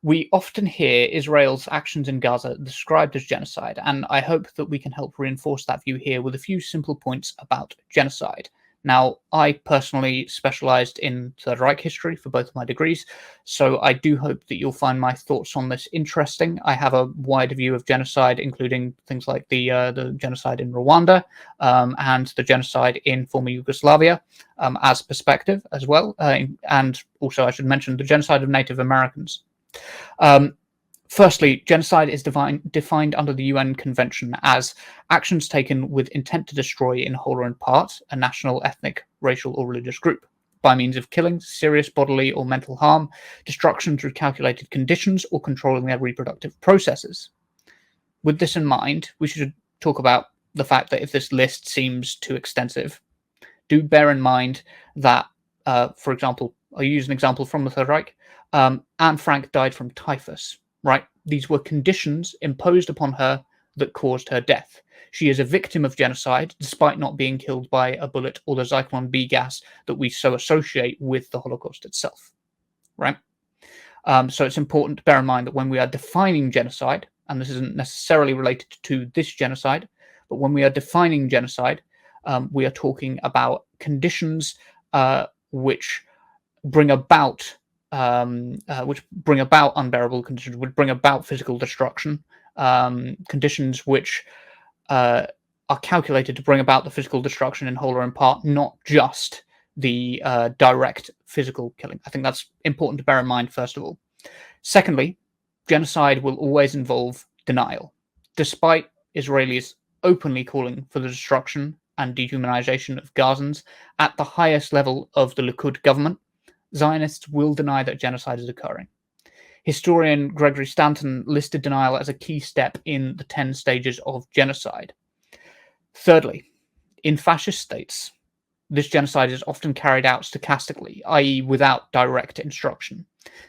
We often hear Israel's actions in Gaza described as genocide, and I hope that we can help reinforce that view here with a few simple points about genocide. Now, I personally specialized in Third Reich history for both of my degrees, so I do hope that you'll find my thoughts on this interesting. I have a wide view of genocide, including things like the genocide in Rwanda and the genocide in former Yugoslavia as perspective as well, and also I should mention the genocide of Native Americans. Um, Firstly, genocide is defined under the UN Convention as actions taken with intent to destroy in whole or in part a national, ethnic, racial, or religious group by means of killing, serious bodily or mental harm, destruction through calculated conditions, or controlling their reproductive processes. With this in mind, we should talk about the fact that if this list seems too extensive, do bear in mind that, for example, I'll use an example from the Third Reich. Anne Frank died from typhus, right? These were conditions imposed upon her that caused her death. She is a victim of genocide, despite not being killed by a bullet or the Zyklon B gas that we so associate with the Holocaust itself, right? So it's important to bear in mind that when we are defining genocide, and this isn't necessarily related to this genocide, but when we are defining genocide, we are talking about conditions which bring about unbearable conditions, would bring about physical destruction, conditions which are calculated to bring about the physical destruction in whole or in part, not just the direct physical killing. I think that's important to bear in mind, first of all. Secondly, genocide will always involve denial. Despite Israelis openly calling for the destruction and dehumanization of Gazans at the highest level of the Likud government, Zionists will deny that genocide is occurring. Historian Gregory Stanton listed denial as a key step in the 10 stages of genocide. Thirdly, in fascist states, this genocide is often carried out stochastically, i.e., without direct instruction.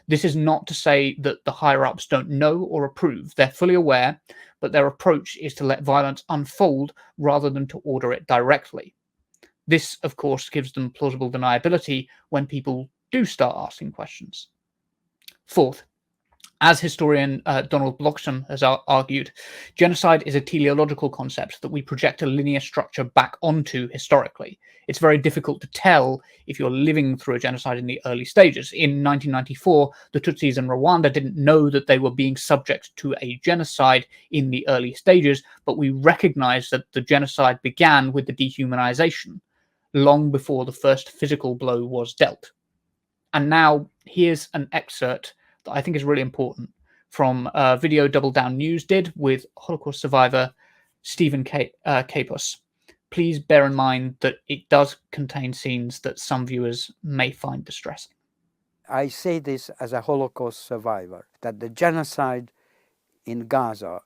This is not to say that the higher-ups don't know or approve. They're fully aware, but their approach is to let violence unfold rather than to order it directly. This, of course, gives them plausible deniability when people do start asking questions. Fourth, as historian Donald Bloxham has argued, genocide is a teleological concept that we project a linear structure back onto historically. It's very difficult to tell if you're living through a genocide in the early stages. In 1994, the Tutsis in Rwanda didn't know that they were being subject to a genocide in the early stages, but we recognize that the genocide began with the dehumanization long before the first physical blow was dealt. And now here's an excerpt that I think is really important from a video Double Down News did with Holocaust survivor Stephen Kapos. Please bear in mind that it does contain scenes that some viewers may find distressing. I say this as a Holocaust survivor, that the genocide in Gaza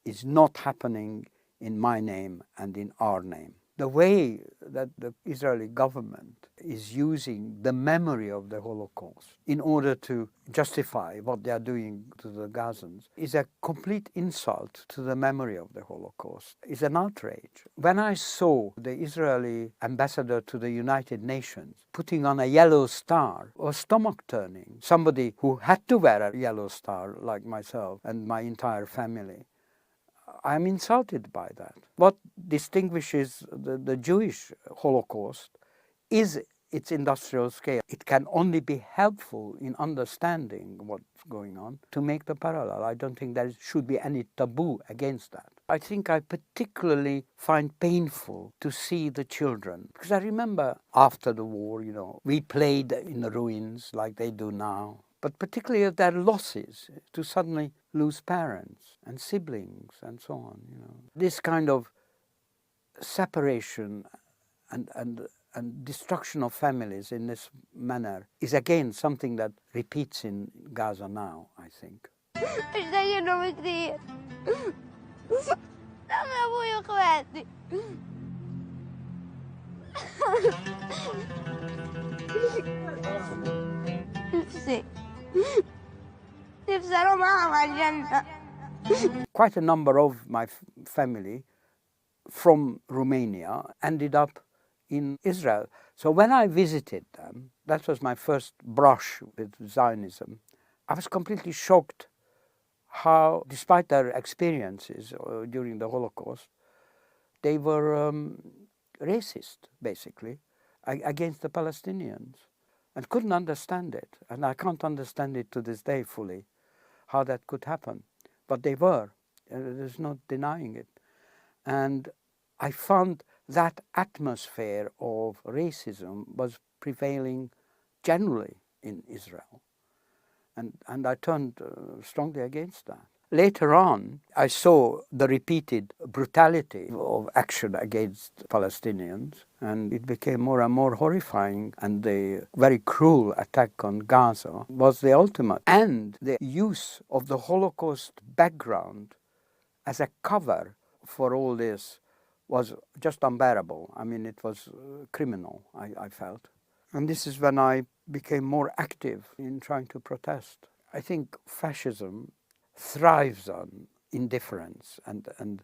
is not happening in my name and in our name. The way that the Israeli government is using the memory of the Holocaust in order to justify what they are doing to the Gazans is a complete insult to the memory of the Holocaust. It's an outrage. When I saw the Israeli ambassador to the United Nations putting on a yellow star, or stomach turning, somebody who had to wear a yellow star like myself and my entire family, I'm insulted by that. What distinguishes the Jewish Holocaust is its industrial scale. It can only be helpful in understanding what's going on to make the parallel. I don't think there should be any taboo against that. I think I particularly find painful to see the children, because I remember after the war, we played in the ruins like they do now. But particularly their losses, to suddenly lose parents and siblings and so on. This kind of separation and destruction of families in this manner is again something that repeats in Gaza now, I think. Quite a number of my family from Romania ended up in Israel. So when I visited them, that was my first brush with Zionism. I was completely shocked how, despite their experiences during the Holocaust, they were racist, basically, against the Palestinians, and couldn't understand it. And I can't understand it to this day fully, how that could happen. But they were. There's no denying it. And I found that atmosphere of racism was prevailing generally in Israel. And I turned strongly against that. Later on, I saw the repeated brutality of action against Palestinians, and it became more and more horrifying. And the very cruel attack on Gaza was the ultimate. And the use of the Holocaust background as a cover for all this was just unbearable. I mean, it was criminal, I felt. And this is when I became more active in trying to protest. I think fascism thrives on indifference and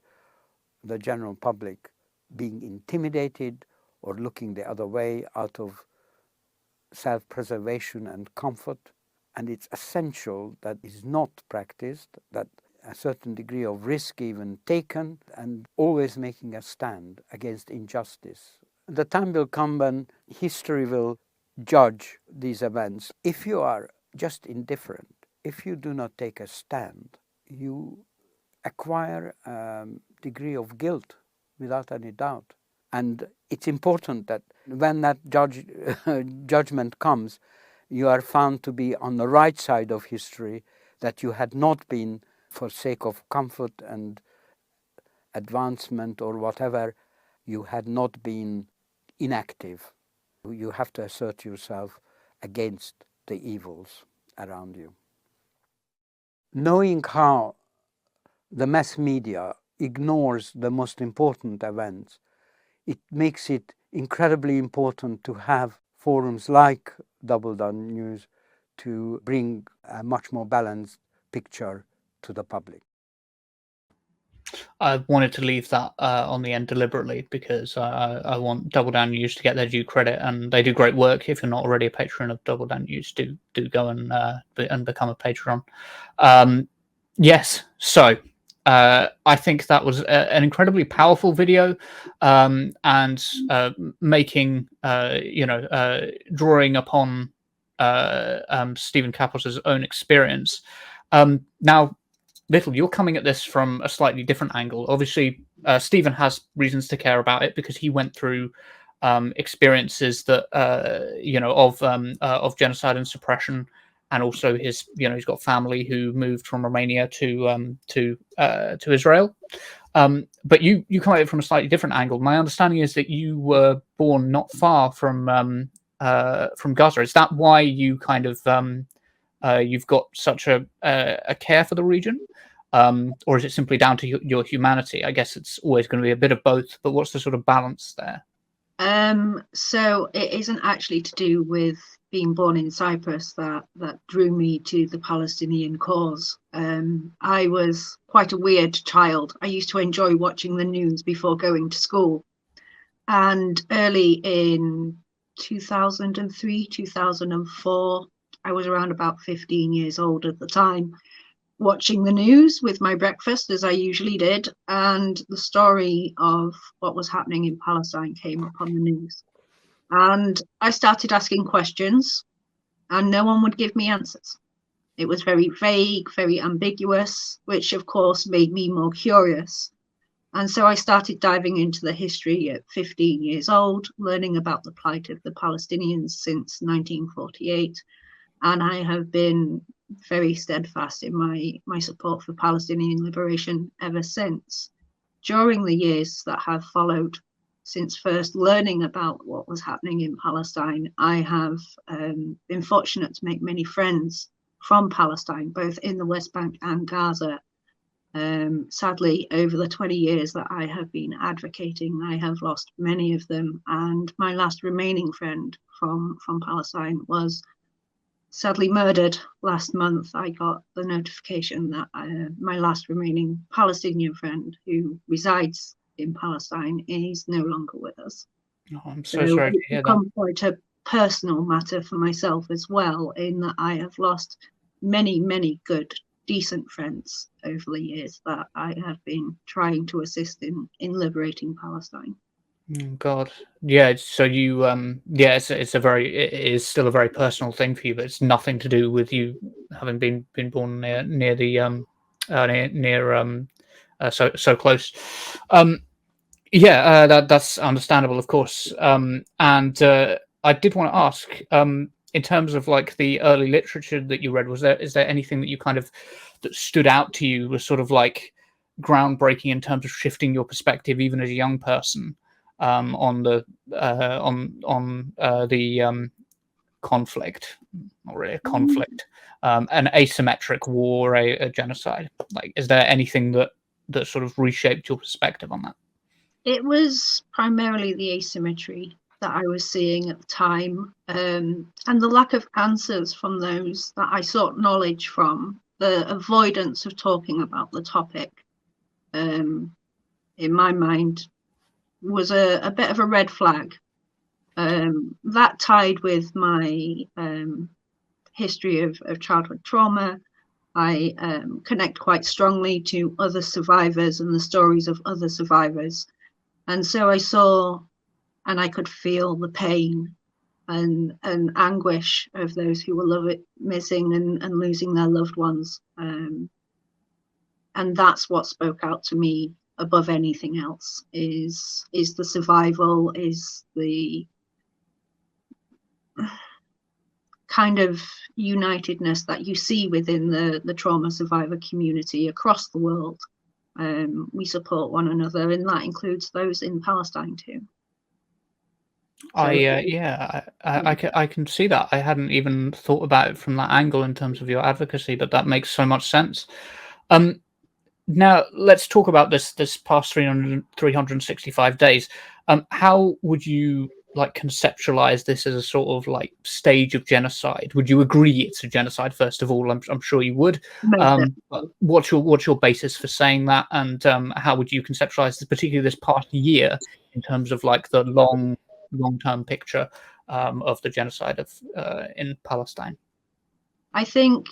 the general public being intimidated or looking the other way out of self-preservation and comfort. And it's essential that is not practiced, that a certain degree of risk even taken, and always making a stand against injustice. The time will come when history will judge these events. If you are just indifferent, if you do not take a stand, you acquire a degree of guilt without any doubt. And it's important that when that judgment comes, you are found to be on the right side of history, that you had not been, for sake of comfort and advancement or whatever, you had not been inactive. You have to assert yourself against the evils around you. Knowing how the mass media ignores the most important events, it makes it incredibly important to have forums like Double Down News to bring a much more balanced picture to the public. I wanted to leave that on the end deliberately because I want Double Down News to get their due credit, and they do great work. If you're not already a patron of Double Down News, do go and become a patron. Yes, so I think that was an incredibly powerful video, and making drawing upon Stephen Kapos' own experience. Now, Little, you're coming at this from a slightly different angle. Obviously, Stephen has reasons to care about it because he went through experiences that of genocide and suppression, and also he's got family who moved from Romania to Israel. But you come at it from a slightly different angle. My understanding is that you were born not far from Gaza. Is that why you kind of you've got such a care for the region? Or is it simply down to your humanity? I guess it's always going to be a bit of both, but what's the sort of balance there? So it isn't actually to do with being born in Cyprus that drew me to the Palestinian cause. I was quite a weird child. I used to enjoy watching the news before going to school. And early in 2003, 2004, I was around about 15 years old at the time, watching the news with my breakfast, as I usually did, and the story of what was happening in Palestine came up on the news. And I started asking questions, and no one would give me answers. It was very vague, very ambiguous, which of course made me more curious. And so I started diving into the history at 15 years old, learning about the plight of the Palestinians since 1948. And I have been very steadfast in my support for Palestinian liberation ever since. During the years that have followed, since first learning about what was happening in Palestine, I have been fortunate to make many friends from Palestine, both in the West Bank and Gaza. Sadly, over the 20 years that I have been advocating, I have lost many of them. And my last remaining friend from Palestine was sadly murdered last month. I got the notification that my last remaining Palestinian friend, who resides in Palestine, is no longer with us. Oh, I'm so sorry to hear that. It's become quite a personal matter for myself as well, in that I have lost many good, decent friends over the years that I have been trying to assist in liberating Palestine. God, yeah. So you, yeah, it's a very, it is still a very personal thing for you, but it's nothing to do with you having been born near the near so close. Um, yeah, that's understandable, of course. And I did want to ask, in terms of like the early literature that you read, is there anything that you kind of that stood out to you was sort of like groundbreaking in terms of shifting your perspective, even as a young person, on the conflict, not really a conflict, an asymmetric war, a genocide? Like, is there anything that sort of reshaped your perspective on that? It was primarily the asymmetry that I was seeing at the time, and the lack of answers from those that I sought knowledge from, the avoidance of talking about the topic, in my mind, was a bit of a red flag. That tied with my history of childhood trauma. I connect quite strongly to other survivors and the stories of other survivors. And so I saw and I could feel the pain and anguish of those who were missing and losing their loved ones. And that's what spoke out to me above anything else, is the survival, is the kind of unitedness that you see within the trauma survivor community across the world. We support one another, and that includes those in Palestine too. So, Yeah, I can see that. I hadn't even thought about it from that angle in terms of your advocacy, but that makes so much sense. Um, Now let's talk about this past 365 days. How would you like conceptualize this as a sort of like stage of genocide? Would you agree it's a genocide? First of all, I'm sure you would. But what's your basis for saying that, and how would you conceptualize this, particularly this past year, in terms of like the long term picture of the genocide of in Palestine? I think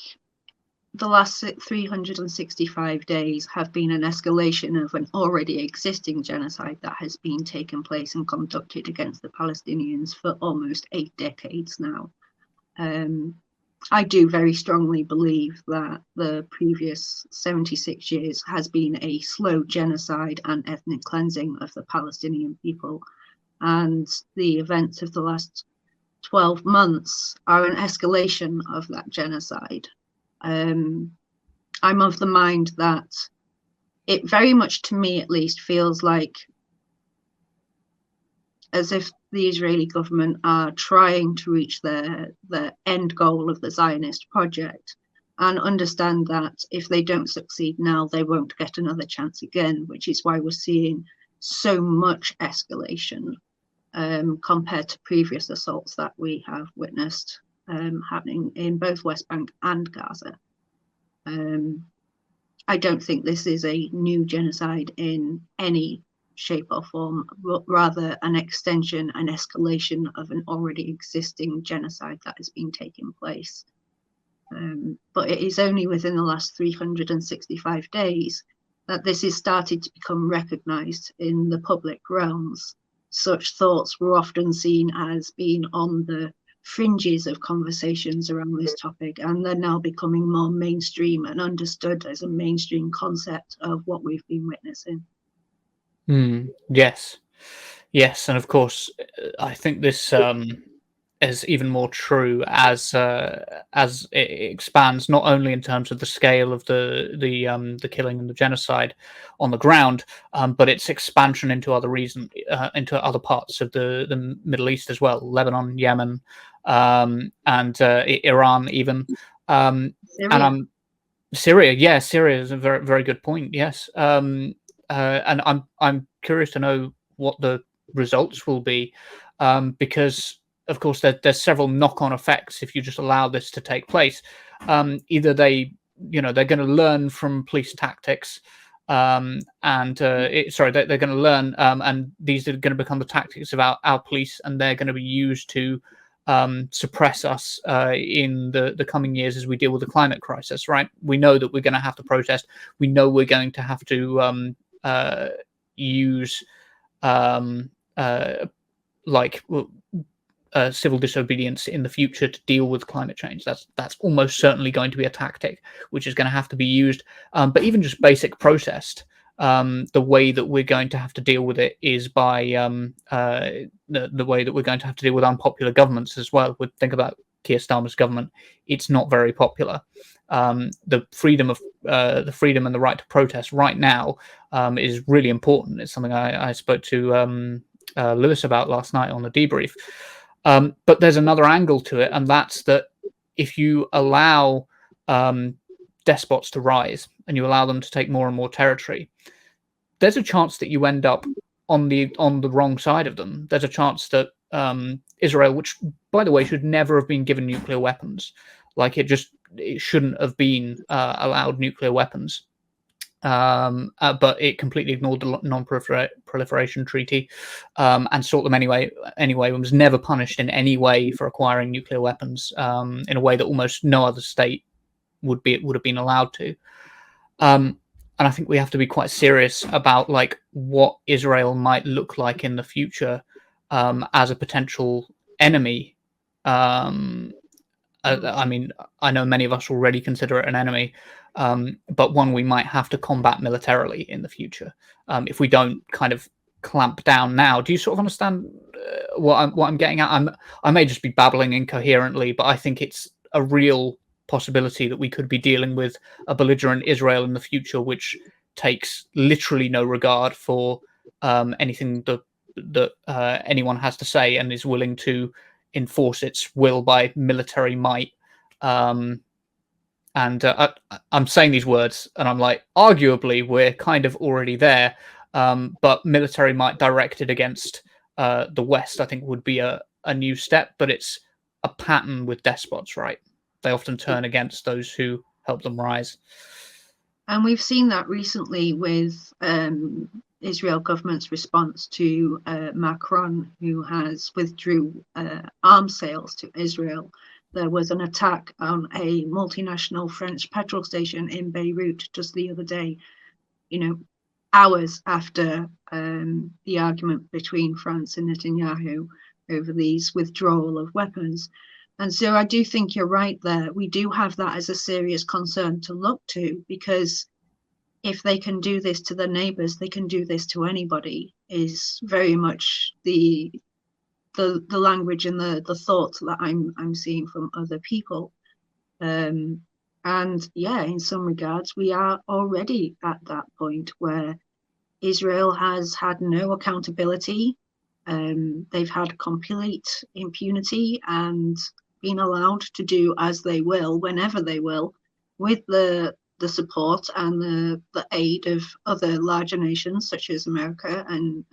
the last 365 days have been an escalation of an already existing genocide that has been taken place and conducted against the Palestinians for almost 8 decades now. I do very strongly believe that the previous 76 years has been a slow genocide and ethnic cleansing of the Palestinian people. And the events of the last 12 months are an escalation of that genocide. I'm of the mind that it very much, to me at least, feels like as if the Israeli government are trying to reach their end goal of the Zionist project, and understand that if they don't succeed now, they won't get another chance again, which is why we're seeing so much escalation compared to previous assaults that we have witnessed happening in both West Bank and Gaza. I don't think this is a new genocide in any shape or form, but rather an extension and escalation of an already existing genocide that has been taking place. But it is only within the last 365 days that this is started to become recognised in the public realms. Such thoughts were often seen as being on the fringes of conversations around this topic, and they're now becoming more mainstream and understood as a mainstream concept of what we've been witnessing. Yes, yes, and of course, I think this is even more true as it expands, not only in terms of the scale of the killing and the genocide on the ground, but its expansion into into other parts of the Middle East as well, Lebanon, Yemen, and Iran even, and Syria. Yeah, Syria is a very good point. Yes, and I'm curious to know what the results will be, because of course there's several knock-on effects if you just allow this to take place. Either they're going to learn from police tactics, and they're going to learn, and these are going to become the tactics of our police, and they're going to be used to suppress us in the coming years as we deal with the climate crisis, right? We know that we're going to have to protest. We know we're going to have to use like civil disobedience in the future to deal with climate change. That's almost certainly going to be a tactic which is going to have to be used. But even just basic protest, the way that we're going to have to deal with it is by the way that we're going to have to deal with unpopular governments as well. We think about Keir Starmer's government; it's not very popular. The freedom and the right to protest right now is really important. It's something I spoke to Lewis about last night on the debrief. But there's another angle to it, and that's that if you allow despots to rise and you allow them to take more and more territory, there's a chance that you end up on the wrong side of them. There's a chance that Israel, which by the way should never have been given nuclear weapons, like it shouldn't have been allowed nuclear weapons. But it completely ignored the non-proliferation treaty and sought them anyway, and was never punished in any way for acquiring nuclear weapons in a way that almost no other state would have been allowed to. And I think we have to be quite serious about like what Israel might look like in the future as a potential enemy. I mean, I know many of us already consider it an enemy, but one we might have to combat militarily in the future if we don't kind of clamp down now. Do you sort of understand what I'm getting at? I may just be babbling incoherently, but I think it's a real possibility that we could be dealing with a belligerent Israel in the future, which takes literally no regard for anything that anyone has to say and is willing to enforce its will by military might. I'm saying these words and I'm like, arguably we're kind of already there, but military might directed against the West, I think, would be a new step. But it's a pattern with despots, right? They often turn against those who help them rise. And we've seen that recently with Israel government's response to Macron, who has withdrew arms sales to Israel. There was an attack on a multinational French petrol station in Beirut just the other day, hours after the argument between France and Netanyahu over these withdrawal of weapons. And so I do think you're right there. We do have that as a serious concern to look to, because if they can do this to their neighbors, they can do this to anybody, is very much the language and the thoughts that I'm seeing from other people. And yeah, in some regards, we are already at that point where Israel has had no accountability. They've had complete impunity and been allowed to do as they will, whenever they will, with the support and the aid of other larger nations such as America and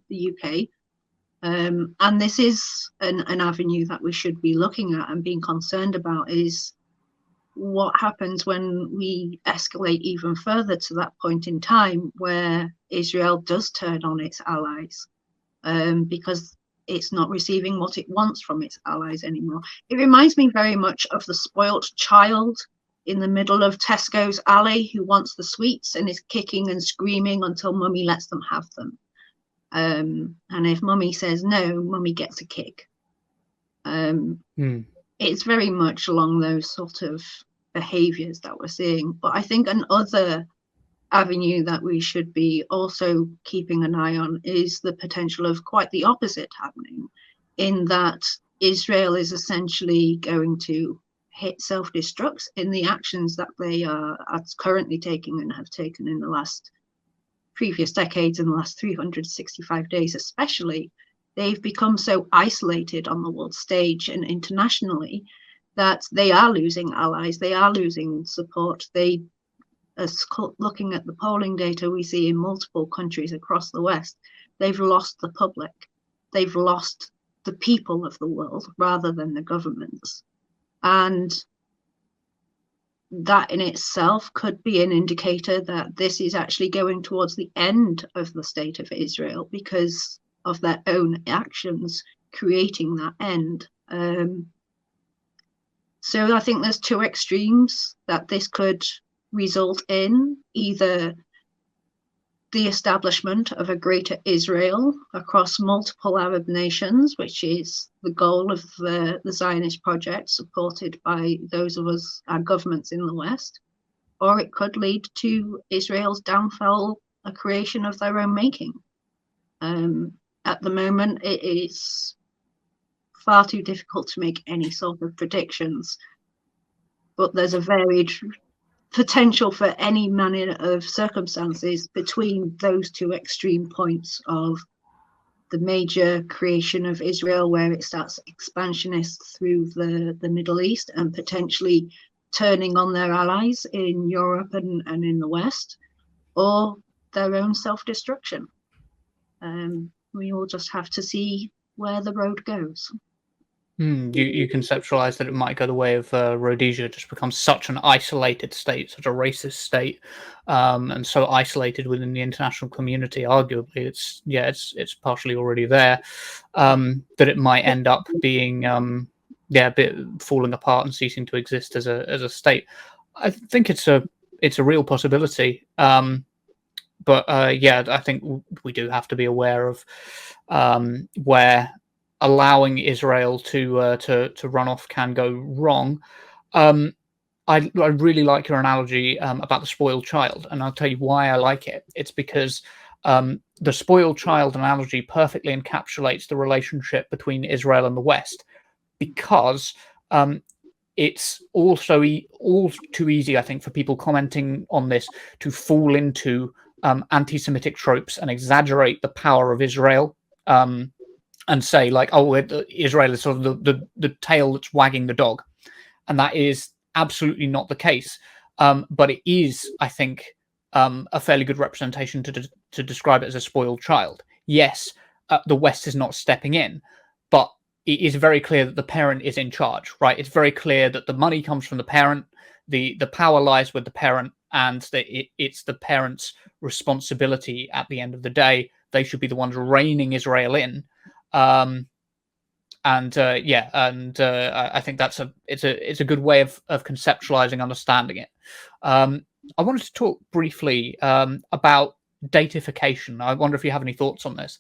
the UK. And this is an avenue that we should be looking at and being concerned about, is what happens when we escalate even further to that point in time where Israel does turn on its allies, because it's not receiving what it wants from its allies anymore. It reminds me very much of the spoilt child in the middle of Tesco's alley who wants the sweets and is kicking and screaming until mummy lets them have them. And if mummy says no, mummy gets a kick. It's very much along those sort of behaviors that we're seeing. But I think another avenue that we should be also keeping an eye on is the potential of quite the opposite happening, in that Israel is essentially going to hit self-destruct in the actions that they are currently taking and have taken in the last previous decades, in the last 365 days especially. They've become so isolated on the world stage and internationally that they are losing allies, they are losing support. Looking at the polling data we see in multiple countries across the West, they've lost the public, they've lost the people of the world rather than the governments. And that in itself could be an indicator that this is actually going towards the end of the state of Israel, because of their own actions creating that end. So I think there's two extremes that this could result in: either the establishment of a greater Israel across multiple Arab nations, which is the goal of the Zionist project, supported by those of us, our governments in the West, or it could lead to Israel's downfall, a creation of their own making. At the moment, it is far too difficult to make any sort of predictions, but there's a varied potential for any manner of circumstances between those two extreme points of the major creation of Israel, where it starts expansionist through the Middle East and potentially turning on their allies in Europe and in the West, or their own self-destruction. We will just have to see where the road goes. You conceptualize that it might go the way of Rhodesia, just become such an isolated state, such a racist state, and so isolated within the international community. Arguably, it's partially already there, that it might end up being a bit falling apart and ceasing to exist as a state. I think it's a real possibility. But I think we do have to be aware of where allowing Israel to run off can go wrong. I really like your analogy about the spoiled child, and I'll tell you why I like it. It's because the spoiled child analogy perfectly encapsulates the relationship between Israel and the West, because it's also all too easy, I think, for people commenting on this to fall into anti-Semitic tropes and exaggerate the power of Israel. And say, like, oh, Israel is sort of the tail that's wagging the dog, and that is absolutely not the case. But it is, I think, a fairly good representation to describe it as a spoiled child. Yes, the West is not stepping in, but it is very clear that the parent is in charge, right? It's very clear that the money comes from the parent, the power lies with the parent, and that it's the parent's responsibility at the end of the day. They should be the ones reining Israel in. I think it's a good way of conceptualizing, understanding it. I wanted to talk briefly about datification. I wonder if you have any thoughts on this,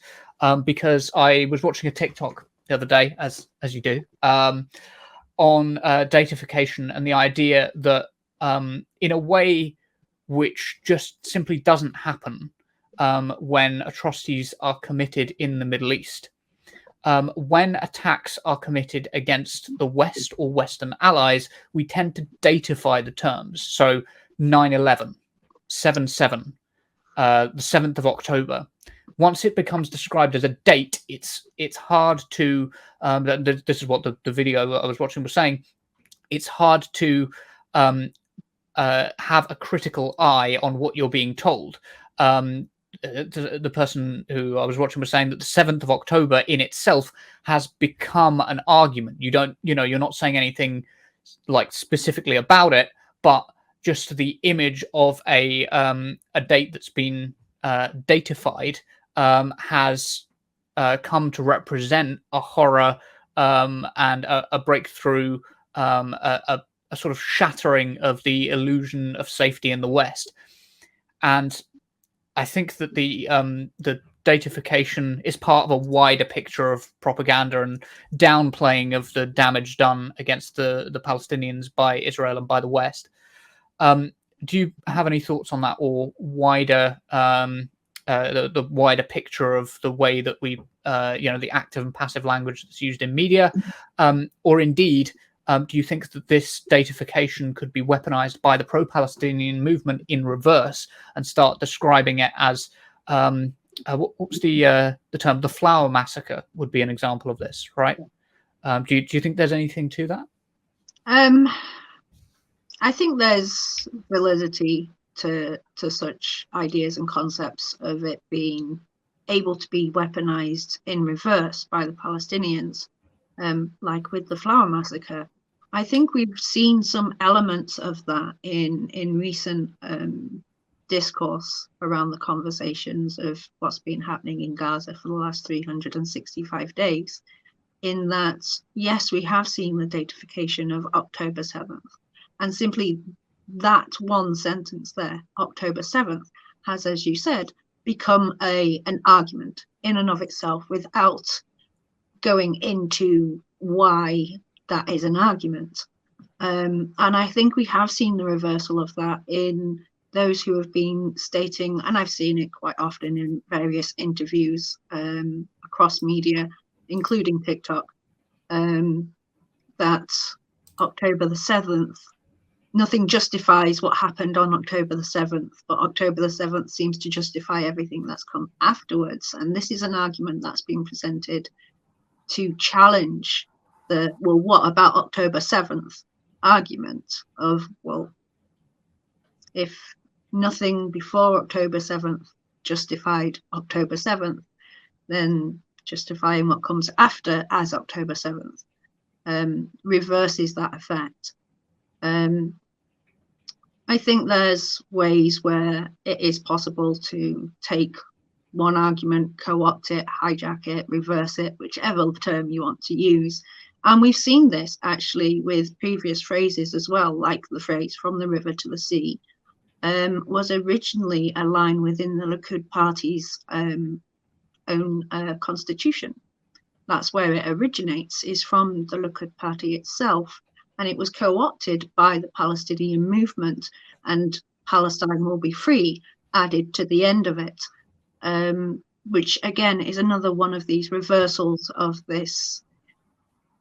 because I was watching a TikTok the other day, as you do, on datification and the idea that in a way which just simply doesn't happen when atrocities are committed in the Middle East. When attacks are committed against the West or Western allies, we tend to datify the terms. So 9/11, 7/7, the 7th of October. Once it becomes described as a date, it's hard to. This is what the video I was watching was saying. It's hard to have a critical eye on what you're being told. The person who I was watching was saying that the 7th of October in itself has become an argument. You're not saying anything like specifically about it, but just the image of a date that's been datified has come to represent a horror and a breakthrough, a sort of shattering of the illusion of safety in the West. And I think that the datification is part of a wider picture of propaganda and downplaying of the damage done against the Palestinians by Israel and by the West. Do you have any thoughts on that, or wider the wider picture of the way that we, the active and passive language that's used in media, or indeed? Do you think that this datification could be weaponized by the pro-Palestinian movement in reverse and start describing it as what's the term? The Flower Massacre would be an example of this, right? Do you think there's anything to that? I think there's validity to such ideas and concepts of it being able to be weaponized in reverse by the Palestinians, like with the Flower Massacre. I think we've seen some elements of that in recent discourse around the conversations of what's been happening in Gaza for the last 365 days. in that, yes, we have seen the datification of October 7th, and simply that one sentence there, October 7th, has, as you said, become an argument in and of itself without going into why that is an argument. And I think we have seen the reversal of that in those who have been stating, and I've seen it quite often in various interviews across media, including TikTok, that October the 7th, nothing justifies what happened on October the 7th, but October the 7th seems to justify everything that's come afterwards. And this is an argument that's been presented to challenge the, well, what about October 7th argument of, well, if nothing before October 7th justified October 7th, then justifying what comes after as October 7th reverses that effect. I think there's ways where it is possible to take one argument, co-opt it, hijack it, reverse it, whichever term you want to use. And we've seen this actually with previous phrases as well, like the phrase "from the river to the sea" was originally a line within the Likud party's own constitution. That's where it originates, is from the Likud party itself. And it was co-opted by the Palestinian movement, and Palestine will be free added to the end of it, which again is another one of these reversals of this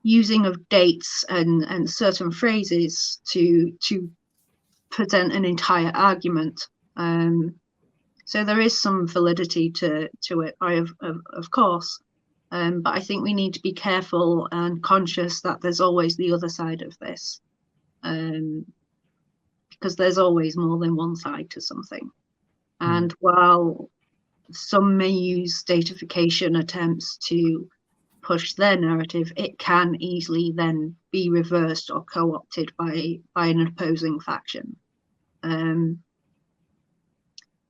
using of dates and certain phrases to present an entire argument. So there is some validity to it, of course. But I think we need to be careful and conscious that there's always the other side of this, because there's always more than one side to something. And while some may use datification attempts to push their narrative, it can easily then be reversed or co-opted by an opposing faction.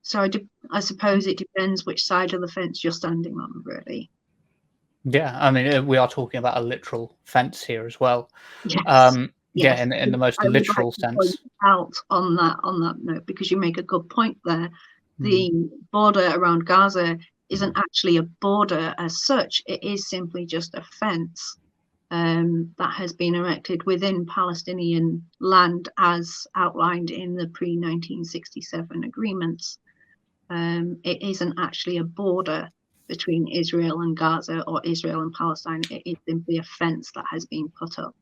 So I suppose it depends which side of the fence you're standing on, really. Yeah, I mean, we are talking about a literal fence here as well. Yes. Yeah, in the most literal sense. Out on that note, because you make a good point there. The border around Gaza isn't actually a border as such. It is simply just a fence that has been erected within Palestinian land as outlined in the pre-1967 agreements. It isn't actually a border between Israel and Gaza or Israel and Palestine. It is simply a fence that has been put up.